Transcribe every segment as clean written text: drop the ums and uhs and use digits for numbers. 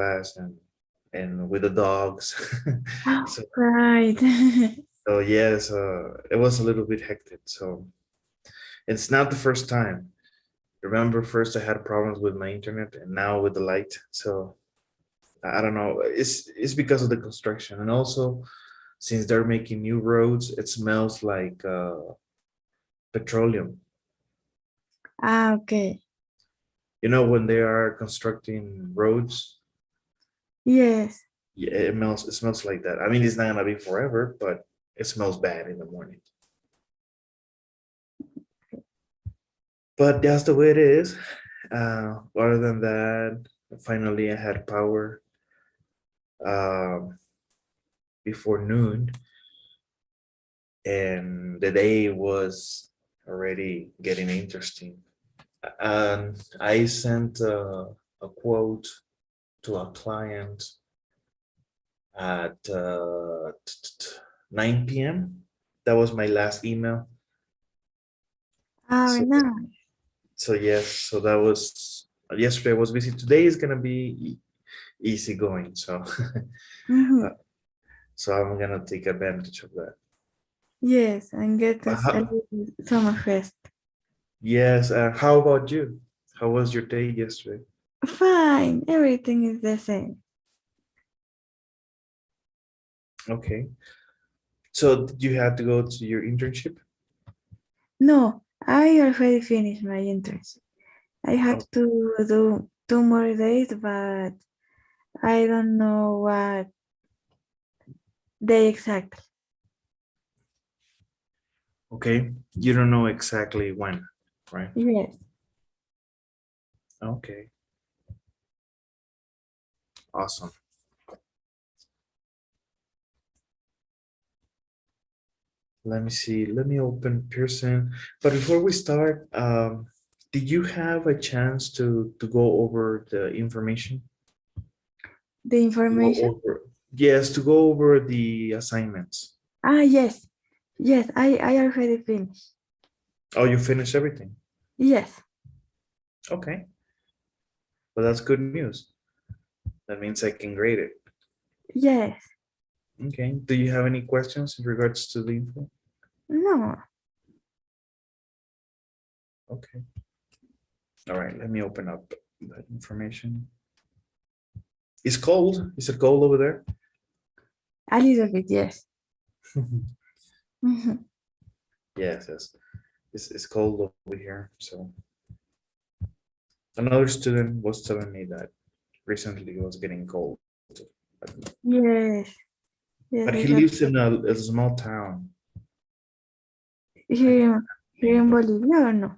class and with the dogs. Oh, So, right. so yes, it was a little bit hectic. So it's not the first time. Remember, first I had problems with my internet, and now with the light. So I don't know. It's because of the construction, and also since they're making new roads, it smells like petroleum. Ah, okay. You know, when they are constructing roads, Yes. yeah, it smells like that. I mean, it's not gonna be forever, but it smells bad in the morning. But that's the way it is. Other than that, finally I had power um, before noon, and the day was already getting interesting. And I sent a quote to a client at 9 p.m. That was my last email. Oh, So, no. so yes, so that was yesterday. I was busy. Today is gonna be easy going. So, uh, Mm-hmm. so I'm gonna take advantage of that. Yes, and get us a How, little summer fest. yes. How about you? How was your day yesterday? Fine, everything is the same. Okay. So did you have to go to your internship? No, I already finished my internship. I have Oh, to do 2 more days, but I don't know what day exactly. okay. You don't know exactly when, right? Yes. Okay. Awesome. Let me see. Let me open Pearson. But before we start, did you have a chance to go over the information? The To go information? over, yes, to go over the assignments. Ah, yes. Yes, I already finished. Oh, you finished everything. Yes. Okay. Well, that's good news. That means I can grade it. Yes. Okay. Do you have any questions in regards to the info? No. Okay. All right. Let me open up that information. It's cold. Is it cold over there? A little bit, yes. Mhm. Yes, yes. It's cold over here. So another student was telling me that recently it was getting cold. But Yes. Yes, but I he have. lives in a small town. I Here, forgot the here name, in but Bolivia or no?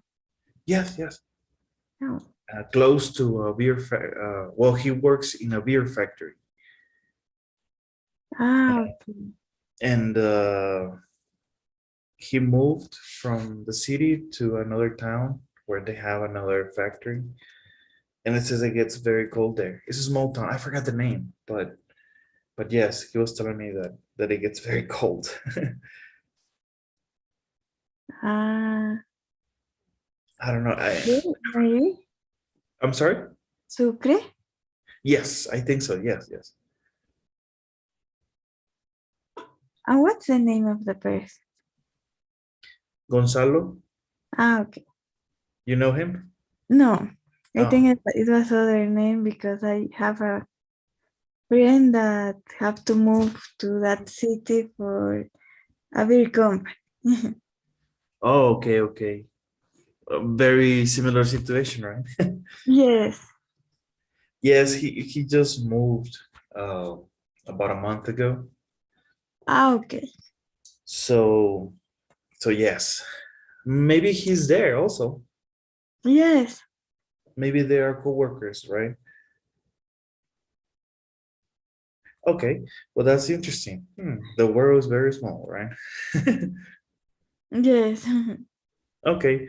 yes, yes. No. Close to a well, he works in a beer factory. Ah, okay. And he moved from the city to another town where they have another factory. And it says it gets very cold there. It's a small town. I forgot the name, but yes, he was telling me that it gets very cold. Ah, I don't know. maybe. I'm sorry. Sucre? Yes, I think so. Yes, yes. And what's the name of the person? Gonzalo, Ah, okay. you know him? No, I think Oh, it was other name because I have a friend that have to move to that city for a beer company. oh, okay, okay. A very similar situation, right? Yes. Yes, he just moved uh, about a month ago. Ah, okay. So so yes, maybe he's there also. Yes. Maybe they are coworkers, right? Okay, well that's interesting. The world is very small, right? Yes. Okay,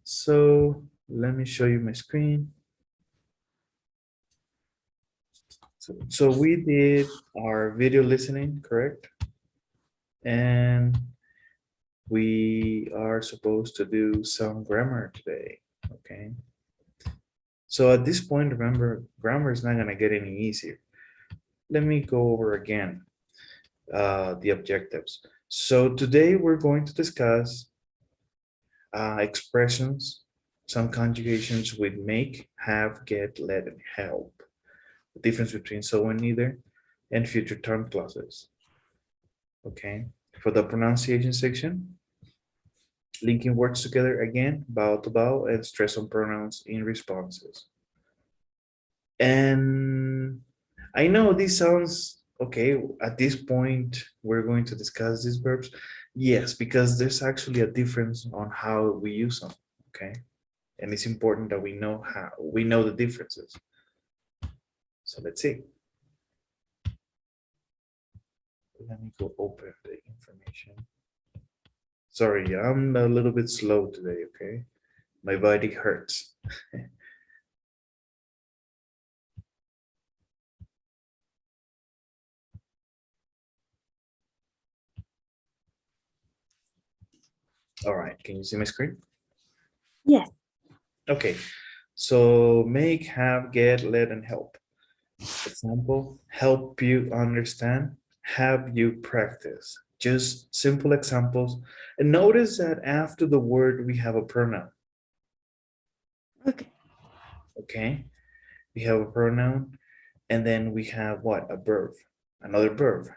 so let me show you my screen. So we did our video listening, correct? And we are supposed to do some grammar today. Okay. So at this point, remember, grammar is not going to get any easier. Let me go over again the objectives. So today we're going to discuss expressions, some conjugations with make, have, get, let, and help. The difference between so and neither, and future term clauses. Okay. For the pronunciation section, linking words together again, vowel to vowel, and stress on pronouns in responses. And I know this sounds okay. At this point, we're going to discuss these verbs. Yes, because there's actually a difference on how we use them. Okay. And it's important that we know the differences. So let's see. Let me go open the information. Sorry, I'm a little bit slow today, okay? My body hurts. All right, can you see my screen? Yes. Okay, so make, have, get, let, and help. Example, help you understand, have you practice. Just simple examples. And notice that after the word, we have a pronoun, Okay. okay? We have a pronoun, and then we have what? A verb, another verb.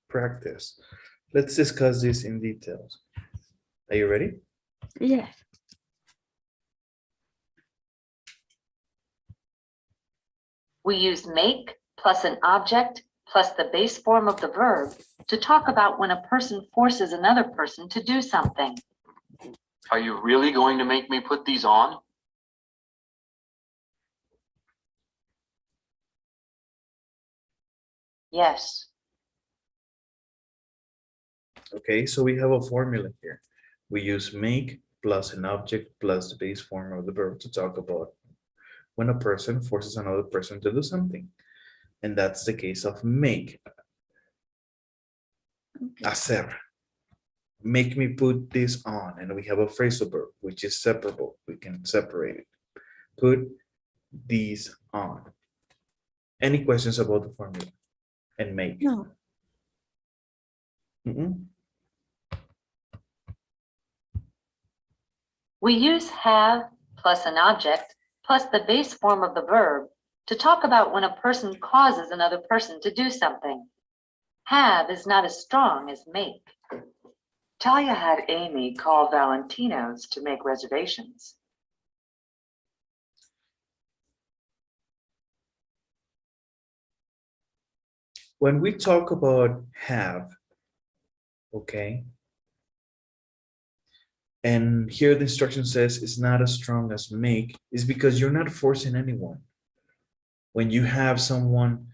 Practice. Let's discuss this in details. Are you ready? Yes. We use make plus an object plus the base form of the verb to talk about when a person forces another person to do something. Are you really going to make me put these on? Yes. Okay, so we have a formula here. We use make plus an object plus the base form of the verb to talk about when a person forces another person to do something. And that's the case of make. Okay. Hacer. Make me put this on. And we have a phrasal verb, which is separable. We can separate it. Put these on. Any questions about the formula and make? No. We use have plus an object plus the base form of the verb to talk about when a person causes another person to do something. Have is not as strong as make. Talia had Amy call Valentino's to make reservations. When we talk about have, okay, and here the instruction says it's not as strong as make, is because you're not forcing anyone. When you have someone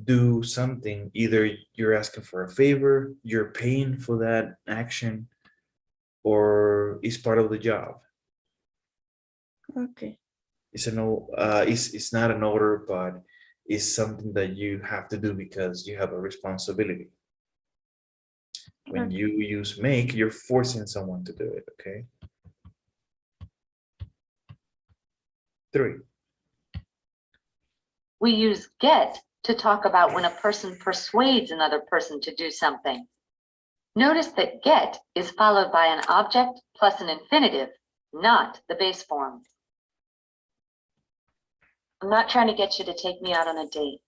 do something, either you're asking for a favor, you're paying for that action, or it's part of the job. Okay. It's not an order, but it's something that you have to do because you have a responsibility. When you use make, you're forcing someone to do it, okay? 3. We use get to talk about when a person persuades another person to do something. Notice that get is followed by an object plus an infinitive, not the base form. I'm not trying to get you to take me out on a date.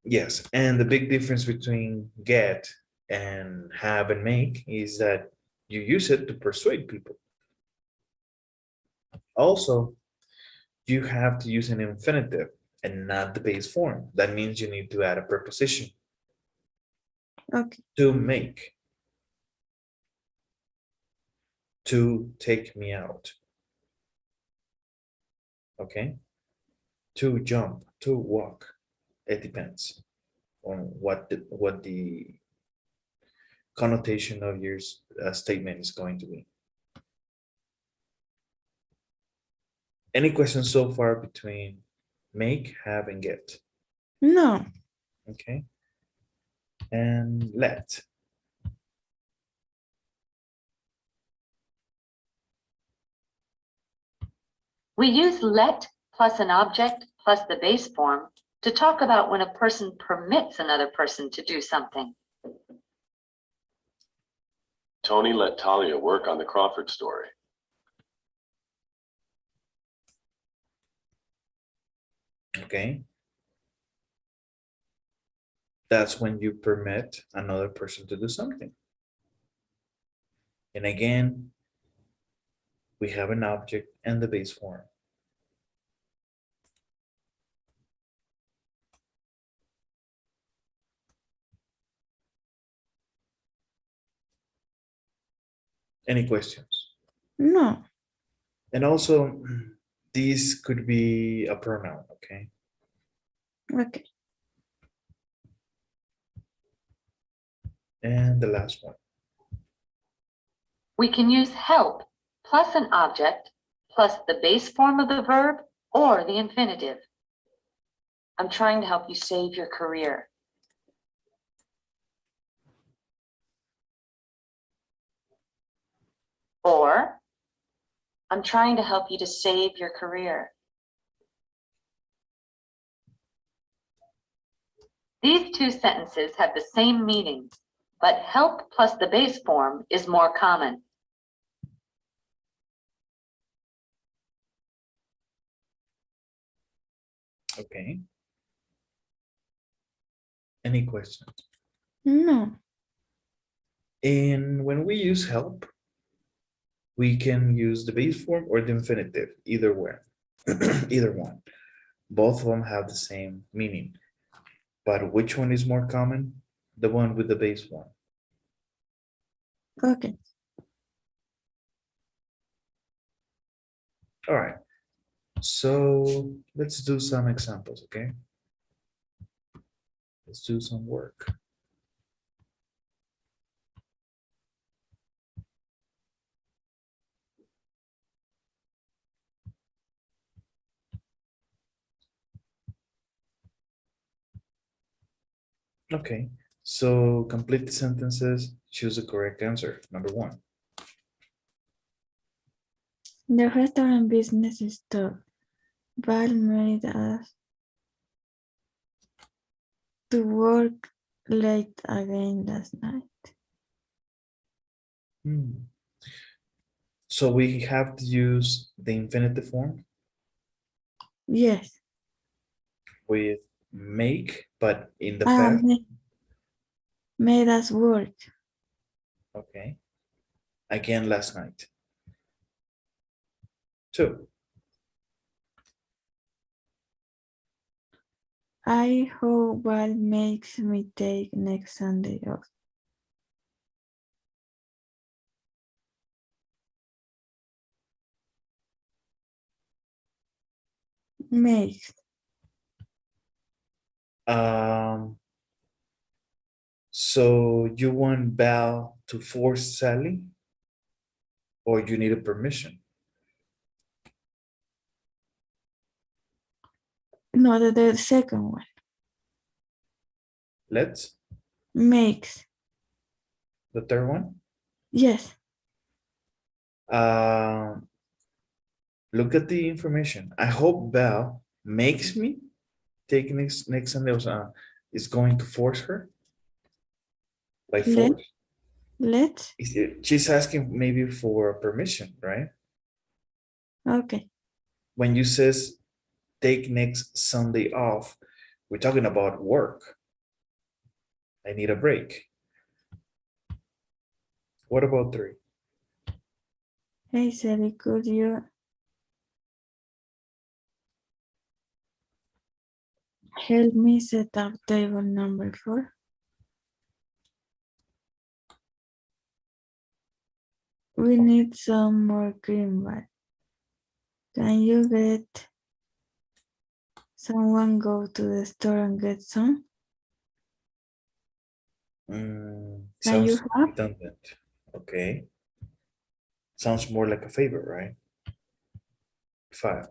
Yes, and the big difference between get and have and make is that you use it to persuade people. Also, you have to use an infinitive and not the base form. That means you need to add a preposition. Okay. To make. To take me out. Okay? To jump, to walk. It depends on what the connotation of your statement is going to be. Any questions so far between Make, have, and get. No. Okay. And let. We use let plus an object plus the base form to talk about when a person permits another person to do something. Tony let Talia work on the Crawford story. Okay. That's when you permit another person to do something. And again, we have an object and the base form. Any questions? No. And also, this could be a pronoun, okay? Okay. And the last one. We can use help plus an object plus the base form of the verb or the infinitive. I'm trying to help you save your career. Or, I'm trying to help you to save your career. These two sentences have the same meaning, but help plus the base form is more common. Okay. Any questions? No. And when we use help, we can use the base form or the infinitive, either way, either one. Both of them have the same meaning. But which one is more common? The one with the base form. Okay. All right. So let's do some examples, okay? Let's do some work. Okay, so complete the sentences, choose the correct answer. Number one. The restaurant business is tough. Val made us to work late again last night. So we have to use the infinitive form Yes. with make, but in the Ah, past. made us work. Okay. Again last night. Two. I hope Val makes me take next Sunday off. Makes. So you want Val to force Sally, or you need a permission? No, the second one. Let's. Makes. The third one. Yes. Look at the information. I hope Val makes me take next Sunday. Is going to force her by Let. force. Let's. She's asking maybe for permission, right? Okay. When you says take next Sunday off, we're talking about work. I need a break. What about three? Hey Sally, could you help me set up table number 4? We need some more cream, but can you get someone go to the store and get some? Can you Sounds have? redundant. Okay. Sounds more like a favor, right? 5.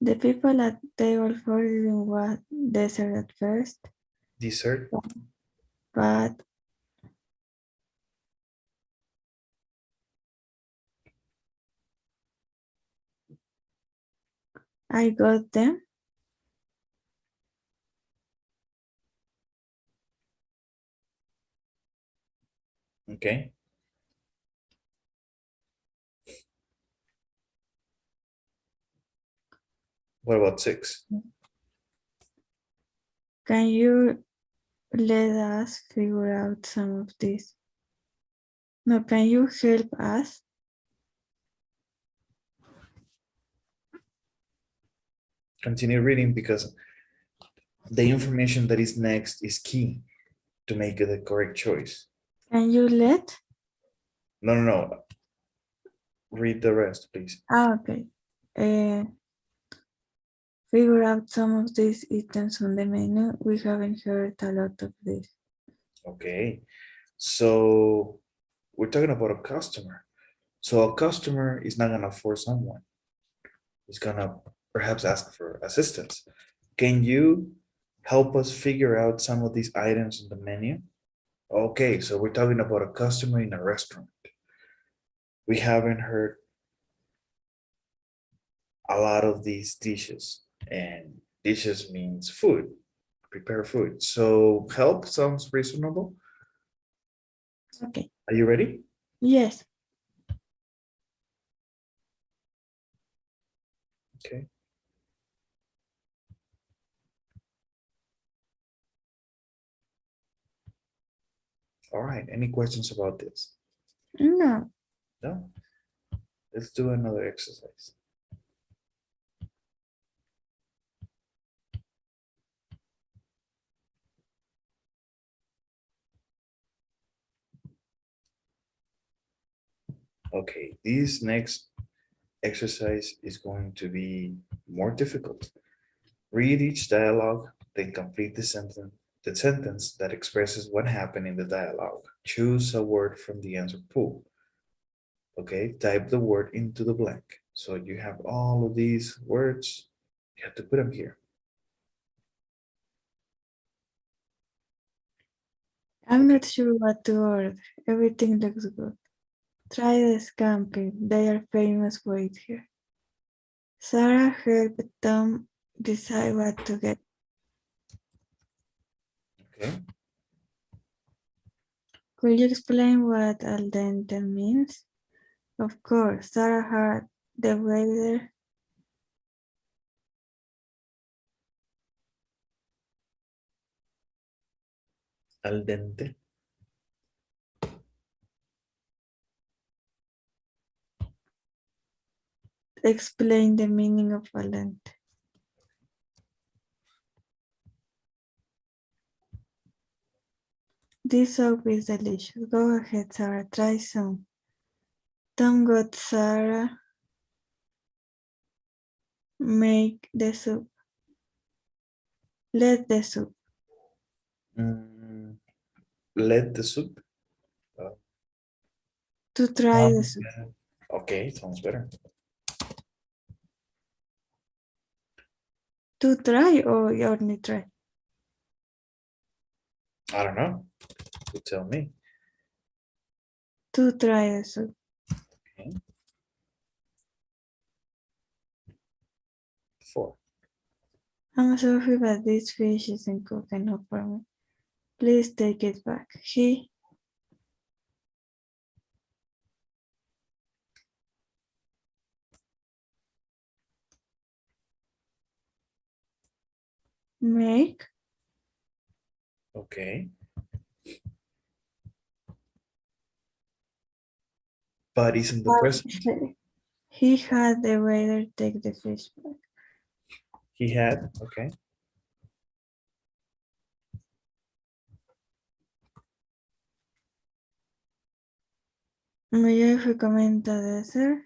The people at table 4 didn't want dessert at first, Dessert. but I got them. Okay. What about 6? Can you let us figure out some of this? No, can you help us? Continue reading because the information that is next is key to make the correct choice. Can you let? No. Read the rest, please. Okay. Figure out some of these items on the menu. We haven't heard a lot of this. Okay. So we're talking about a customer. So a customer is not gonna force someone. He's gonna perhaps ask for assistance. Can you help us figure out some of these items on the menu? Okay, so we're talking about a customer in a restaurant. We haven't heard a lot of these dishes, and dishes means food, prepare food. So help sounds reasonable. Okay. Are you ready? Yes. Okay. All right. Any questions about this? No. No? Let's do another exercise. Okay, this next exercise is going to be more difficult. Read each dialogue, then complete the sentence that expresses what happened in the dialogue. Choose a word from the answer pool. Okay, type the word into the blank. So you have all of these words, you have to put them here. I'm not sure what to order. Everything looks good. Try the scampi. They are famous for it here. Sarah helped Tom decide what to get. Okay, Could you explain what al dente means? Of course, Sarah had the waiter al dente. explain the meaning of al dente. This soup is delicious. Go ahead, Sarah. Try some. Tom got Sarah make the soup. Let the soup. Let the soup. To try the soup. Okay, sounds better. To try or only try? I don't know. You tell me. To try the soup. Okay. 4. I'm sorry, but this fish isn't cooked enough for me. Please take it back. He make. Okay. But isn't the present. He had the waiter take the fish back. He had, okay. May I recommend a dessert?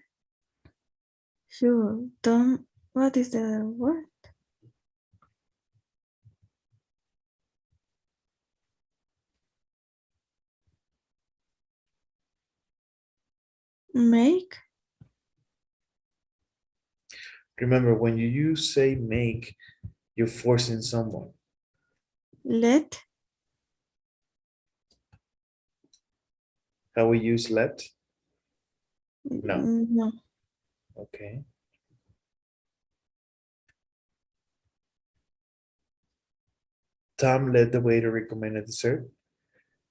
Sure. Tom, what is the other word? Make. Remember, when you say make, you're forcing someone. Let. How we use let? No. No. Okay. Tom led the way to recommend a dessert.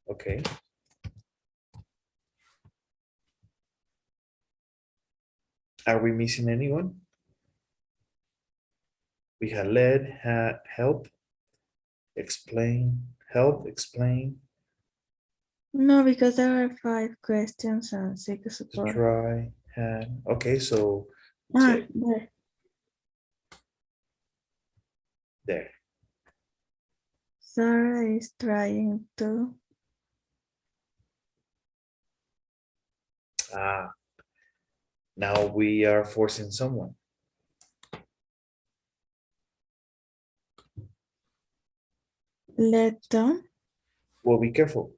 Okay. Are we missing anyone? We had led, had help, explain, help, explain, No, because there are 5 questions and 6 to support. try, had. Okay, so Ah, say there. there. Sarah is trying to. Ah, now we are forcing someone. Let Tom. Well, be careful.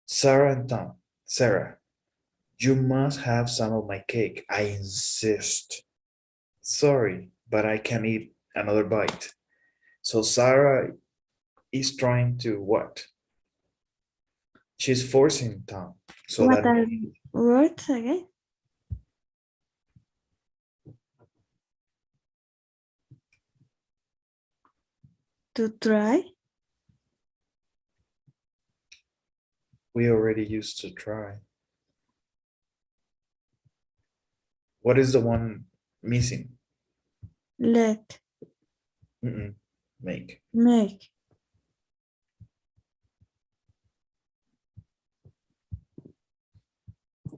Sarah and Tom. Sarah, you must have some of my cake. I insist. Sorry, but I can't eat another bite. So Sarah is trying to what? She's forcing Tom. So What that are means words again? To try. we already used to try. What is the one missing? Let. Make. Make.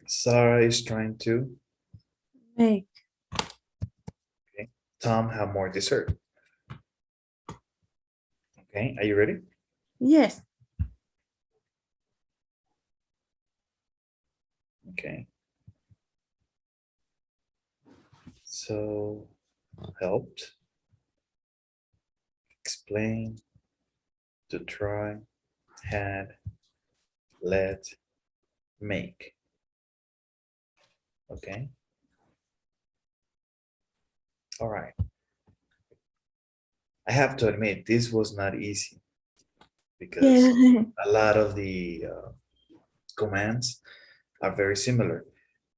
Sarah is trying to. Make. Tom have more dessert. Okay, are you ready? Yes. Okay. So helped, explain, to try, had, let, make. Okay. All right. I have to admit, this was not easy because Yeah. a lot of the commands are very similar,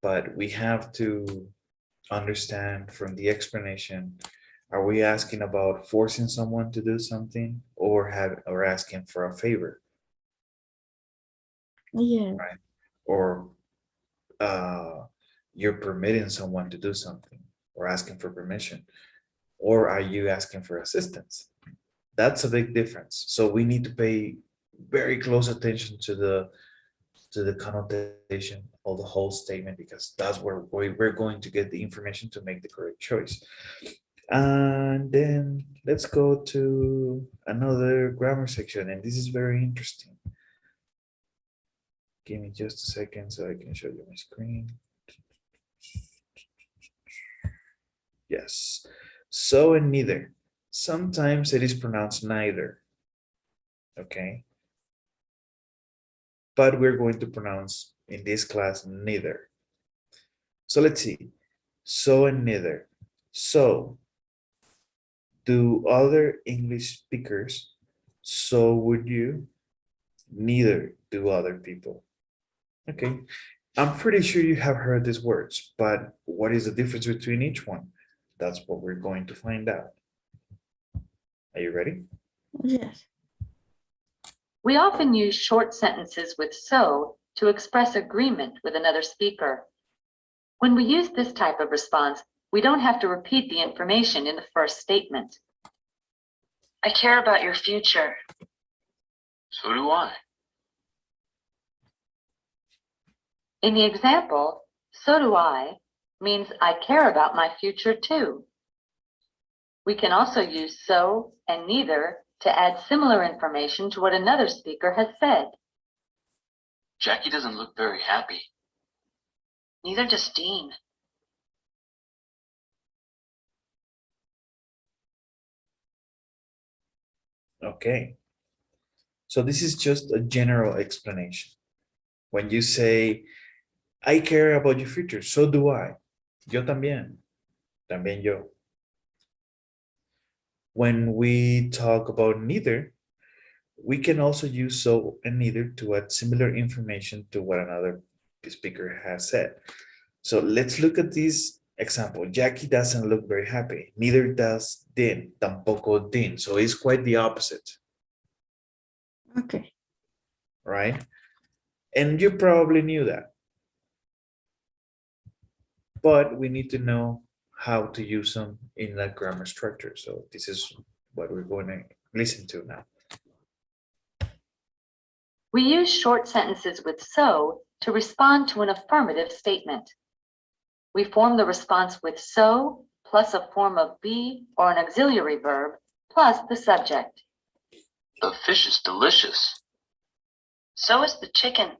but we have to understand from the explanation, are we asking about forcing someone to do something or asking for a favor, Yeah. or you're permitting someone to do something or asking for permission, or are you asking for assistance? That's a big difference. So we need to pay very close attention to the connotation of the whole statement, because that's where we're going to get the information to make the correct choice. And then let's go to another grammar section, and this is very interesting. Give me just a second so I can show you my screen. Yes. So and neither. Sometimes it is pronounced neither. Okay. But we're going to pronounce in this class neither. So let's see. So and neither. So, do other English speakers? So would you? Neither do other people. Okay. I'm pretty sure you have heard these words, but what is the difference between each one? That's what we're going to find out. Are you ready? Yes. We often use short sentences with so to express agreement with another speaker. When we use this type of response, we don't have to repeat the information in the first statement. I care about your future. So do I. In the example, so do I means I care about my future too. We can also use so and neither to add similar information to what another speaker has said. Jackie doesn't look very happy. Neither does Dean. Okay. So this is just a general explanation. When you say, I care about your future, so do I. Yo también. También yo. When we talk about neither, we can also use so and neither to add similar information to what another speaker has said. So let's look at this example. Jackie doesn't look very happy. Neither does Din. Tampoco Din. So it's quite the opposite, Okay. right? And you probably knew that. But we need to know how to use them in that grammar structure. So this is what we're going to listen to now. We use short sentences with so to respond to an affirmative statement. We form the response with so plus a form of be or an auxiliary verb plus the subject. The fish is delicious. So is the chicken.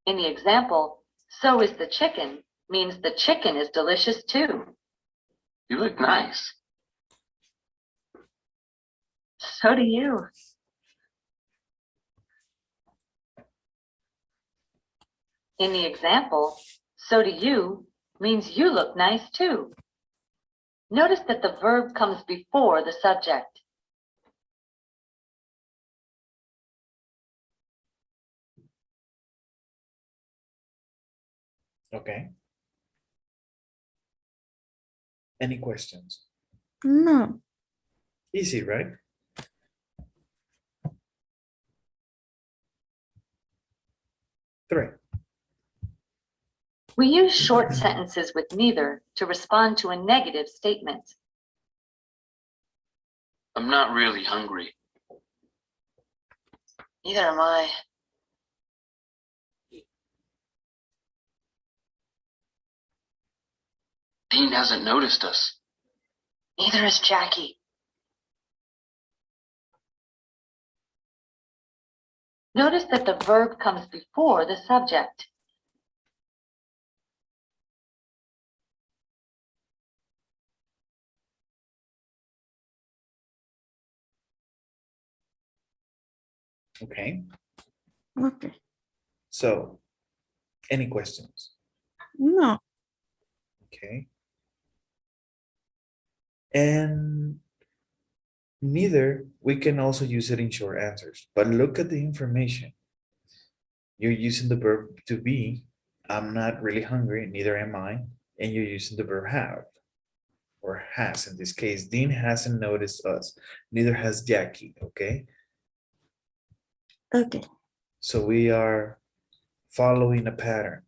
In the example, so is the chicken means the chicken is delicious too. You look nice. So do you. In the example, so do you means you look nice too. Notice that the verb comes before the subject. Okay. Any questions? No. Easy, right? Three. We use short sentences with neither to respond to a negative statement. I'm not really hungry. Neither am I. Dean hasn't noticed us. Neither is Jackie. Notice that the verb comes before the subject. Okay. Okay. So, any questions? No. Okay. And neither, we can also use it in short answers, but look at the information. You're using the verb to be. I'm not really hungry, neither am I. And you're using the verb have or has in this case. Dean hasn't noticed us, neither has Jackie, okay? Okay. So we are following a pattern.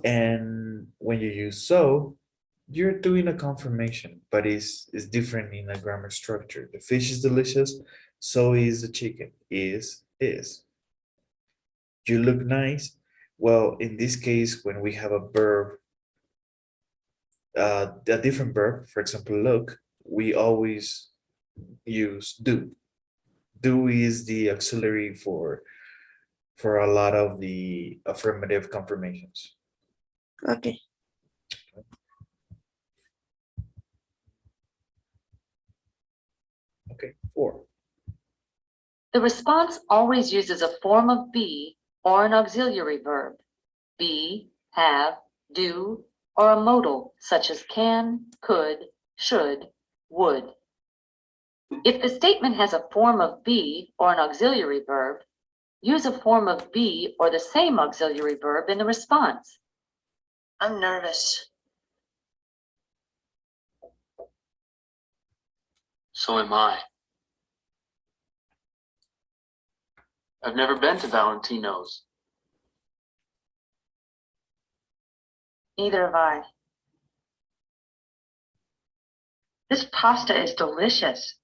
And when you use so, you're doing a confirmation, but it's different in a grammar structure. The fish is delicious, so is the chicken. Is. You look nice. Well, in this case, when we have a verb, a different verb, for example, look, we always use do. Do is the auxiliary for a lot of the affirmative confirmations. Okay. Okay, 4. The response always uses a form of be or an auxiliary verb. Be, have, do, or a modal such as can, could, should, would. If the statement has a form of be or an auxiliary verb, use a form of be or the same auxiliary verb in the response. I'm nervous. So am I. I've never been to Valentino's. Neither have I. This pasta is delicious.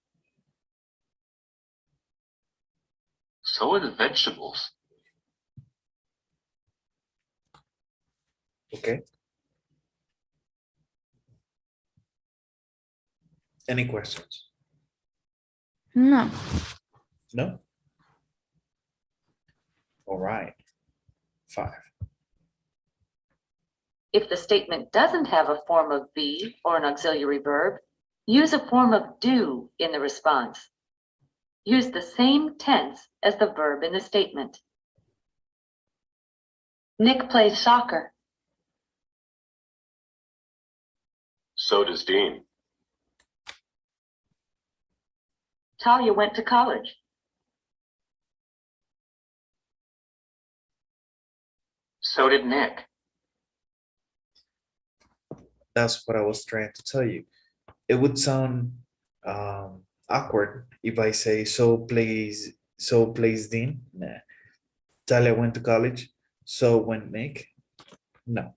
So are the vegetables. Okay. Any questions? No. No? All right. 5. If the statement doesn't have a form of be or an auxiliary verb, use a form of do in the response. Use the same tense as the verb in the statement. Nick plays soccer. So does Dean. Talia went to college. So did Nick. That's what I was trying to tell you. It would sound awkward if I say so plays Dean. Nah. Talia went to college. So went Nick. No.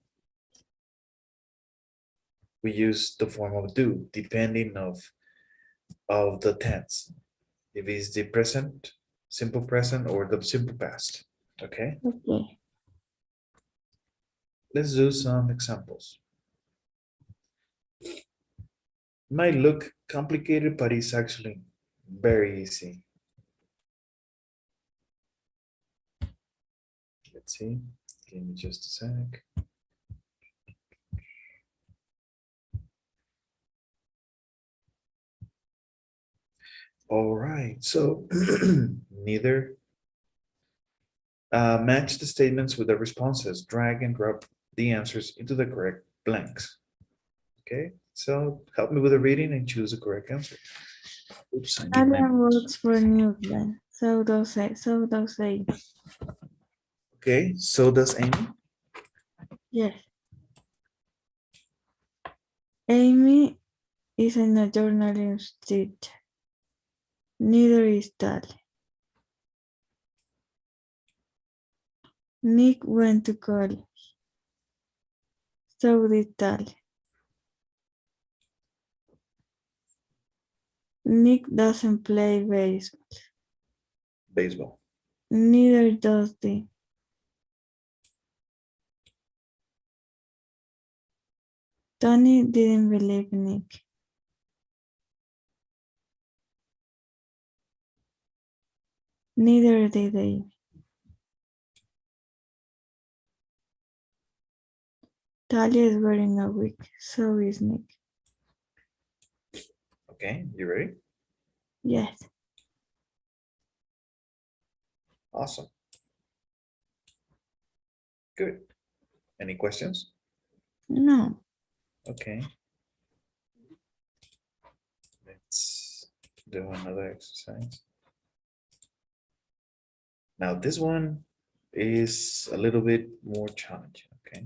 We use the form of do depending of the tense. If it's the present, simple present, or the simple past. Okay. Okay. Let's do some examples. Might look complicated, but it's actually very easy. Let's see. Give me just a sec. All right, so neither match the statements with the responses. Drag and drop the answers into the correct blanks. Okay, so help me with the reading and choose the correct answer. Oops, I need my Talia mouse. works for Newland. So does Amy. Okay, so does Amy. Yes. Amy is a journalism teacher. Neither is Talia. Nick went to college. So did Talia. Nick doesn't play baseball. Baseball. Neither does Dean. Tony didn't believe Nick. Neither did Amy. Talia is wearing a wig. So is Nick. Okay, you ready? Yes. Awesome. Good. Any questions? No. Okay. Let's do another exercise. Now this one is a little bit more challenging, okay?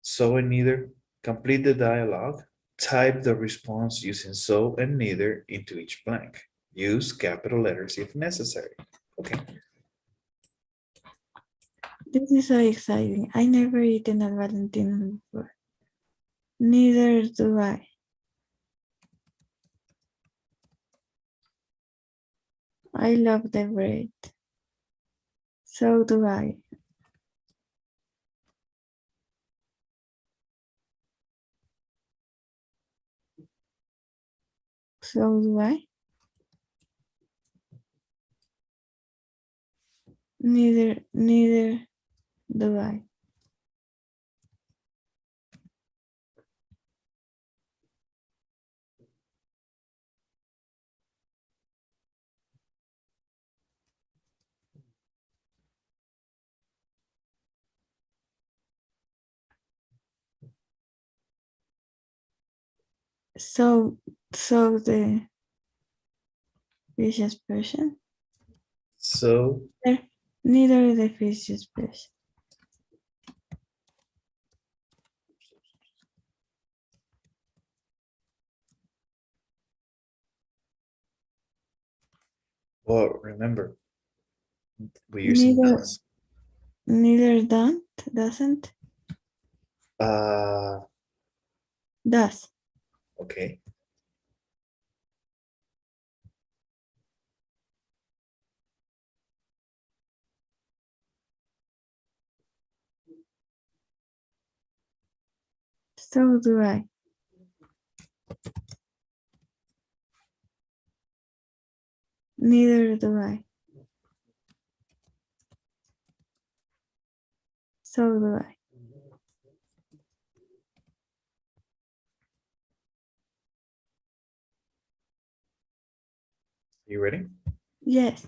So and neither, complete the dialogue, type the response using so and neither into each blank. Use capital letters if necessary. Okay, This is so exciting. I never eaten at Valentino before. Neither do I. I love the bread. So do I. So do I. Neither do I. So the fish expression. so Neither the fish expression. well, remember, we're using Neither does. doesn't, Uh, does. okay. So do I. Neither do I. So do I. You ready? Yes.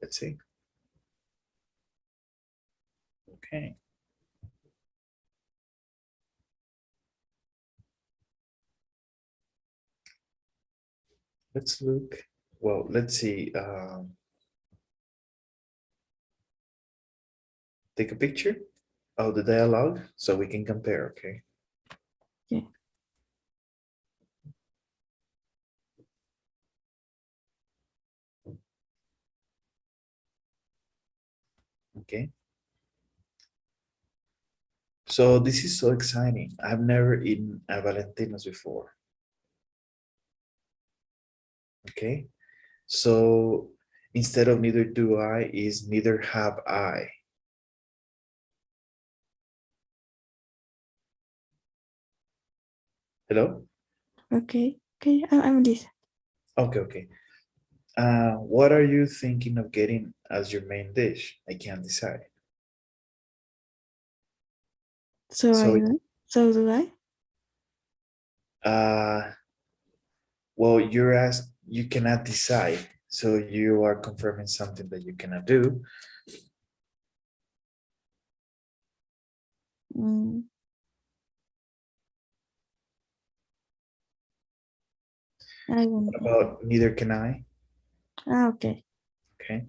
Let's see. Okay. Let's look. Well, let's see. Take a picture of the dialogue so we can compare, okay? Yeah. Okay. So this is so exciting. I've never eaten a Valentino's before. Okay. So instead of neither do I is neither have I. Hello? Okay. Okay. I'm listening. Okay, okay. What are you thinking of getting as your main dish? I can't decide. So So, so do I. well, you're asked, you cannot decide. So you are confirming something that you cannot do. Mm, I don't What know. about neither can I? Okay. Okay.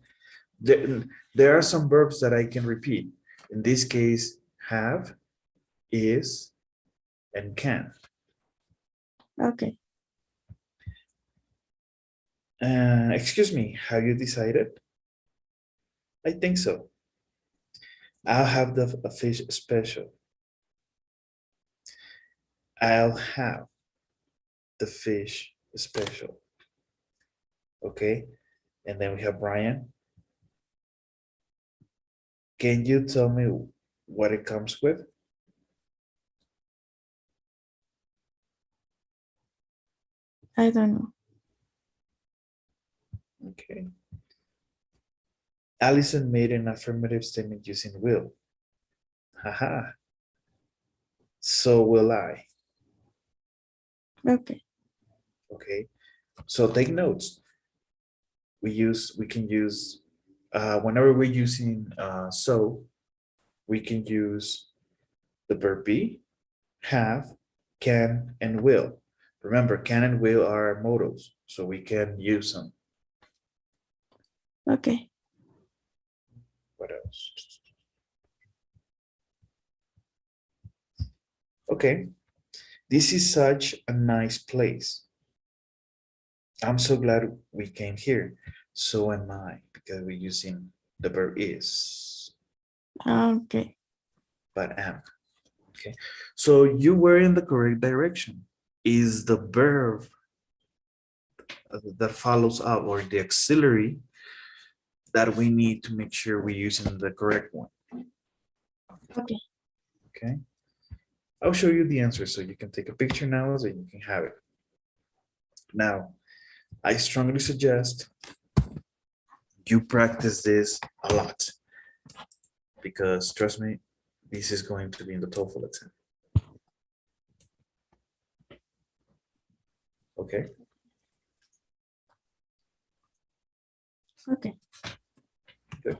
There are some verbs that I can repeat. In this case, have, is, and can. Okay. Excuse me, have you decided? I think so. I'll have a fish special. I'll have the fish special. Okay. And then we have Brian. Can you tell me what it comes with? I don't know. Okay. Allison made an affirmative statement using will. Haha. So will I. Okay. Okay. So take notes. We can use whenever we're using so, we can use the verb be, have, can, and will. Remember, can and will are modals, so we can use them. Okay. What else? Okay. This is such a nice place. I'm so glad we came here. So am I, because we're using the verb is, Okay. but am. Okay. So you were in the correct direction. Is the verb that follows up or the auxiliary that we need to make sure we're using the correct one. Okay. Okay. I'll show you the answer so you can take a picture now so you can have it. Now, I strongly suggest you practice this a lot because trust me, this is going to be in the TOEFL exam. Okay. Okay. Good.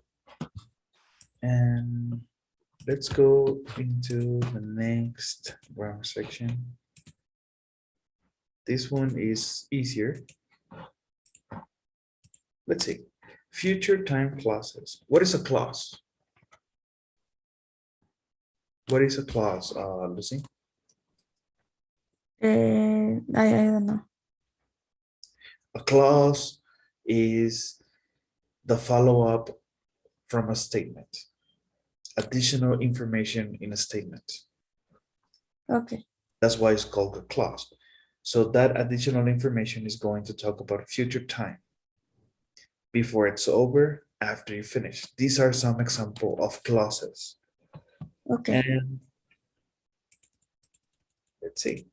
And let's go into the next grammar section. This one is easier. Let's see. Future time clauses. What is a clause? What is a clause, Lucy? I don't know. A clause is the follow-up from a statement. Additional information in a statement. Okay. That's why it's called a clause. So that additional information is going to talk about future time. Before it's over, after you finish. These are some example of clauses. Okay. And let's see.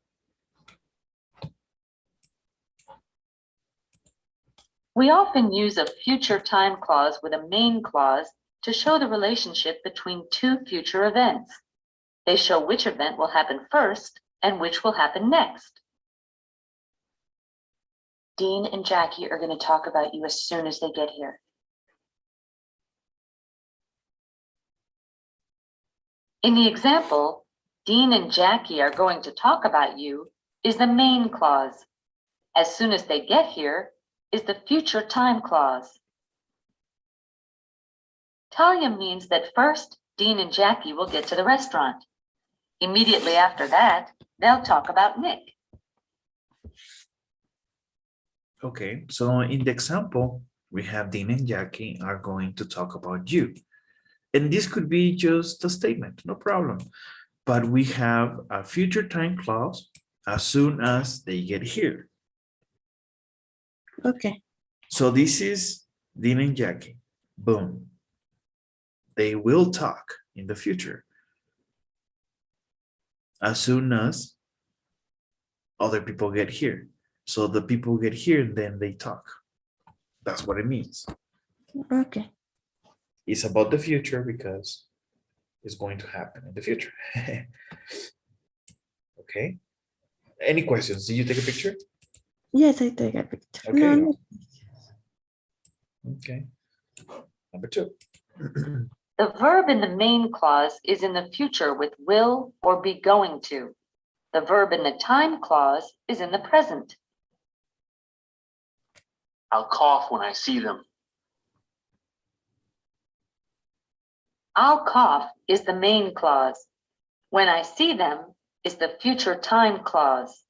We often use a future time clause with a main clause to show the relationship between two future events. They show which event will happen first and which will happen next. Dean and Jackie are going to talk about you as soon as they get here. In the example, Dean and Jackie are going to talk about you is the main clause. As soon as they get here is the future time clause. Talia means that first, Dean and Jackie will get to the restaurant. Immediately after that, they'll talk about Nick. Okay, so in the example, we have Dean and Jackie are going to talk about you. And this could be just a statement, no problem. But we have a future time clause as soon as they get here. Okay. So this is Dean and Jackie. Boom. They will talk in the future as soon as other people get here. So the people get here, then they talk. That's what it means. Okay. It's about the future because it's going to happen in the future. Okay. Any questions? Did you take a picture? Yes, I take a picture. Okay. No, Okay. Number 2. The verb in the main clause is in the future with will or be going to. The verb in the time clause is in the present. I'll cough when I see them. I'll cough is the main clause. When I see them is the future time clause.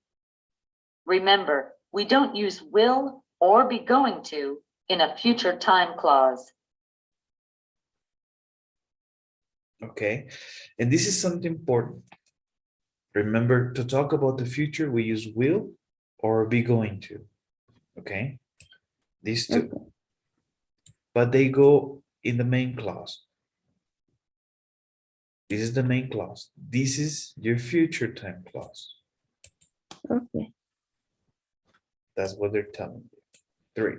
Remember, we don't use will or be going to in a future time clause. Okay. And this is something important. Remember, to talk about the future, we use will or be going to. Okay. These two. okay. But they go in the main clause. This is the main clause. This is your future time clause. Okay. That's what they're telling you. 3.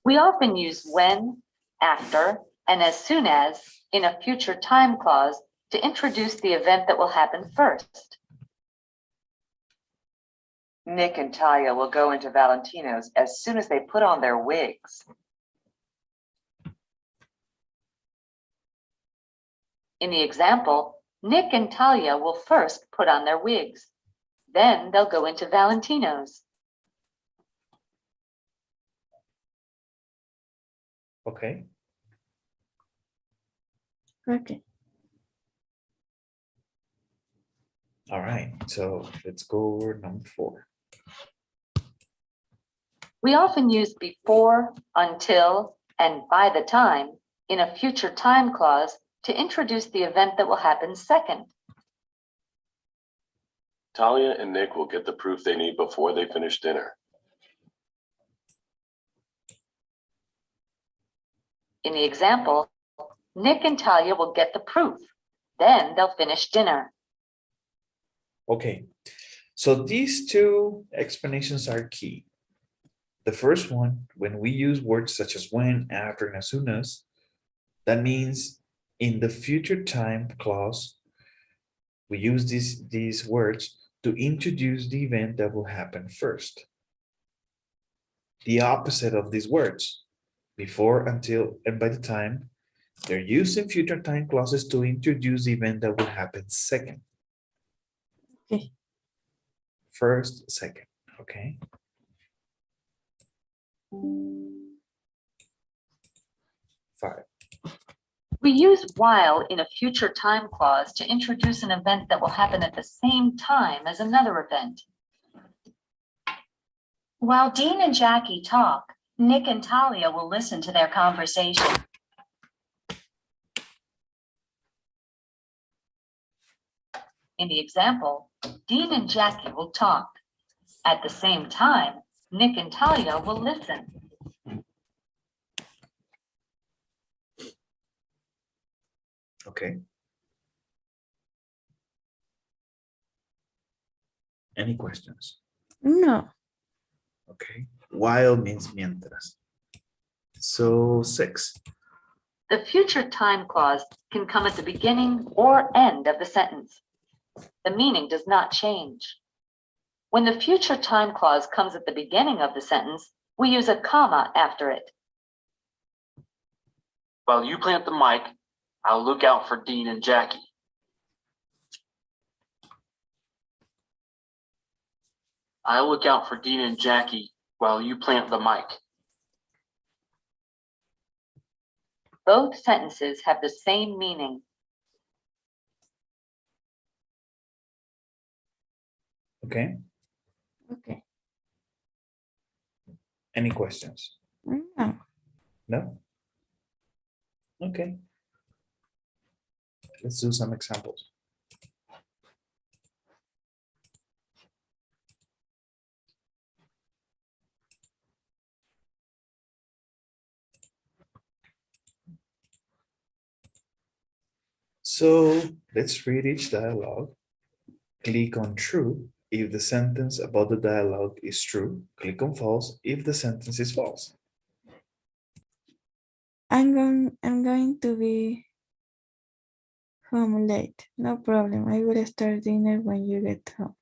We often use when, after, and as soon as in a future time clause to introduce the event that will happen first. Nick and Talia will go into Valentino's as soon as they put on their wigs. In the example, Nick and Talia will first put on their wigs. Then they'll go into Valentino's. Okay. Okay. All right. So let's go over number 4. We often use before, until, and by the time in a future time clause to introduce the event that will happen second. Talia and Nick will get the proof they need before they finish dinner. In the example, Nick and Talia will get the proof. Then they'll finish dinner. Okay. So these 2 explanations are key. The first one, when we use words such as when, after, and as soon as, that means in the future time clause, we use these words to introduce the event that will happen first. The opposite of these words, before, until, and by the time, they're used in future time clauses to introduce the event that will happen second. Okay. First, second, okay? Five. We use while in a future time clause to introduce an event that will happen at the same time as another event. While Dean and Jackie talk, Nick and Talia will listen to their conversation. In the example, Dean and Jackie will talk. At the same time, Nick and Talia will listen. Okay. Any questions? No. Okay. While means mientras. So 6. The future time clause can come at the beginning or end of the sentence. The meaning does not change. When the future time clause comes at the beginning of the sentence, we use a comma after it. While you plant the mic, I'll look out for Dean and Jackie. I'll look out for Dean and Jackie while you plant the mic. Both sentences have the same meaning. Okay. Okay. Any questions? No. No? Okay. Let's do some examples. So let's read each dialogue. Click on true if the sentence about the dialogue is true. Click on false if the sentence is false. I'm going to be home late. No problem. I will start dinner when you get home.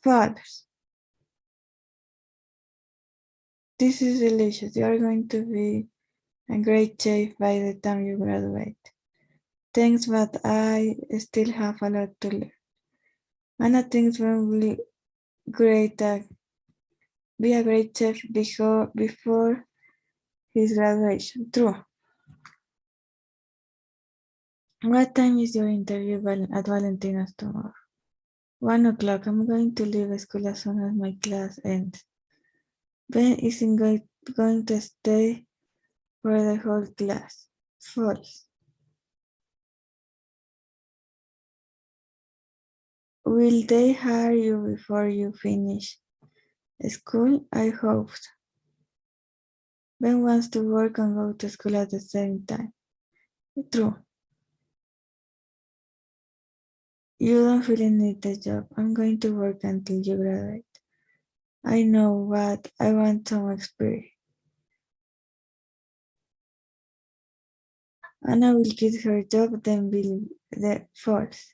Fathers. This is delicious. You are going to be a great chef by the time you graduate. Thanks, but I still have a lot to learn. Anna thinks Ben will be a great chef before his graduation. True. What time is your interview at Valentina's tomorrow? 1 o'clock. I'm going to leave school as soon as my class ends. Ben isn't going to stay for the whole class. False. Will they hire you before you finish school? I hope so. Ben wants to work and go to school at the same time. True. You don't really need the job. I'm going to work until you graduate. I know, but I want some experience. Anna will get her job, then will the false.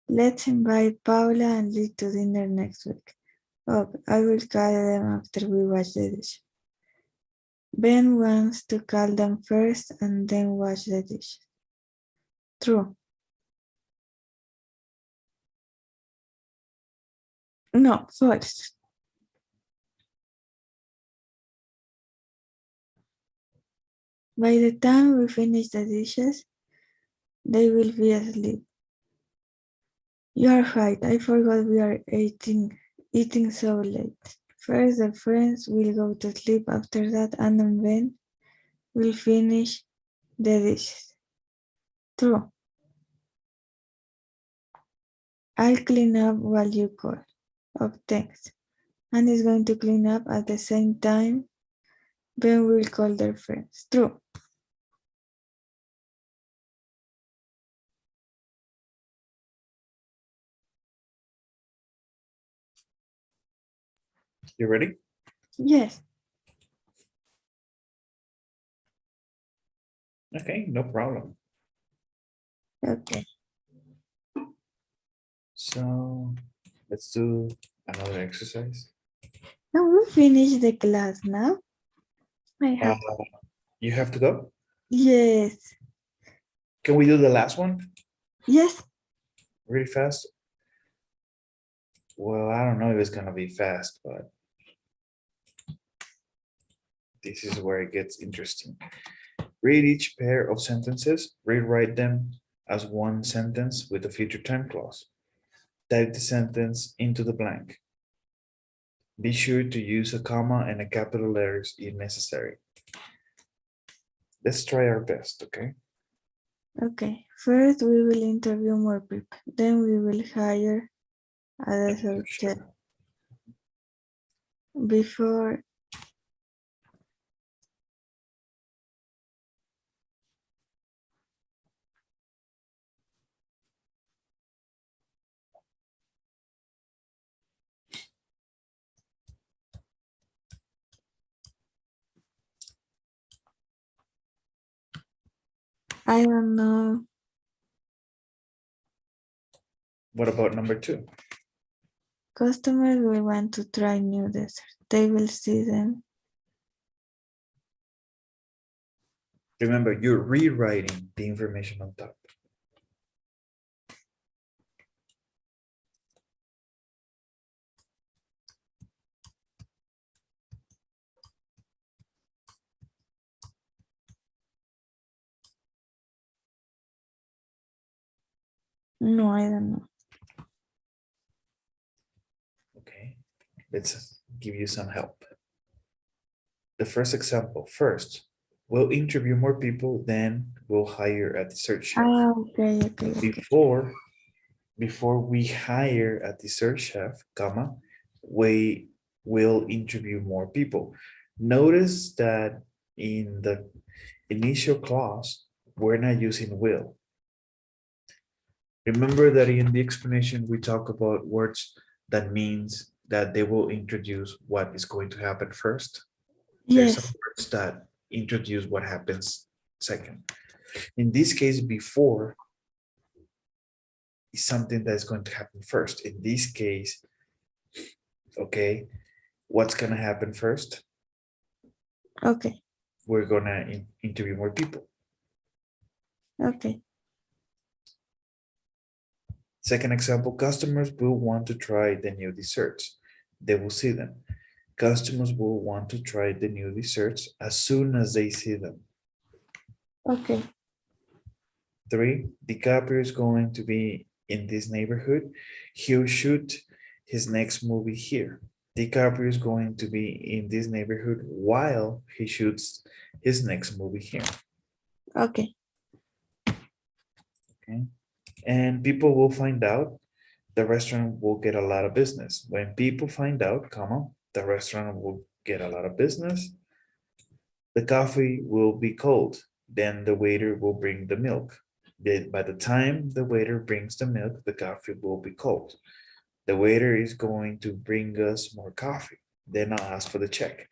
Let's invite Paula and Lee to dinner next week. Oh, I will call them after we wash the dish. Ben wants to call them first and then wash the dish. True. No, false. By the time we finish the dishes, they will be asleep. You are right. I forgot we are eating so late. First, the friends will go to sleep. After that, Anna and Ben will finish the dishes. True. I'll clean up while you call. Oh, thanks. Anna is going to clean up at the same time. Ben will call their friends. True. You ready? Yes. Okay, no problem. Okay. So let's do another exercise. Now we finish the class now. I have. You have to go? Yes. Can we do the last one Yes. really fast? Well, I don't know if it's gonna be fast, but this is where it gets interesting. Read each pair of sentences, rewrite them as one sentence with a future time clause. Type the sentence into the blank. Be sure to use a comma and a capital letters if necessary. Let's try our best, okay? Okay. First, we will interview more people. Then we will hire a desert chef. Before I don't know What about number 2? Customers will want to try new desserts. They will see them. Remember, you're rewriting the information on top. No, I don't know. Okay, let's give you some help. The first example, first, we'll interview more people, then we'll hire a dessert chef. Ah, okay. Before we hire a dessert chef, comma, we will interview more people. Notice that in the initial clause, we're not using will. Remember that in the explanation, we talk about words that means that they will introduce what is going to happen first. There's some Yes. words that introduce what happens second. In this case, before is something that is going to happen first. In this case, okay, what's going to happen first? Okay. We're going to interview more people. Okay. Second example, customers will want to try the new desserts. They will see them. Customers will want to try the new desserts as soon as they see them. Okay. 3, DiCaprio is going to be in this neighborhood. He'll shoot his next movie here. DiCaprio is going to be in this neighborhood while he shoots his next movie here. Okay. Okay. And people will find out the restaurant will get a lot of business. When people find out, comma, the restaurant will get a lot of business. The coffee will be cold. Then the waiter will bring the milk. By the time the waiter brings the milk, the coffee will be cold. The waiter is going to bring us more coffee. Then I'll ask for the check.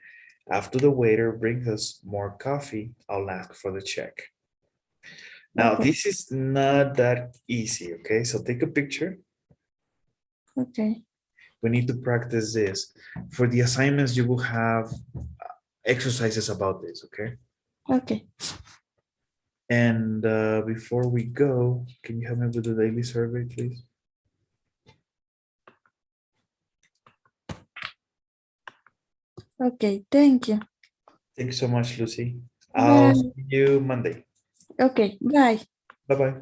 After the waiter brings us more coffee, I'll ask for the check. Now, Okay. this is not that easy, okay? So take a picture. Okay. We need to practice this. For the assignments, you will have exercises about this, okay? Okay. And before we go, can you help me with the daily survey, please? Okay. Thank you. Thank you so much, Lucy. Bye. I'll see you Monday. Okay. Bye. Bye-bye.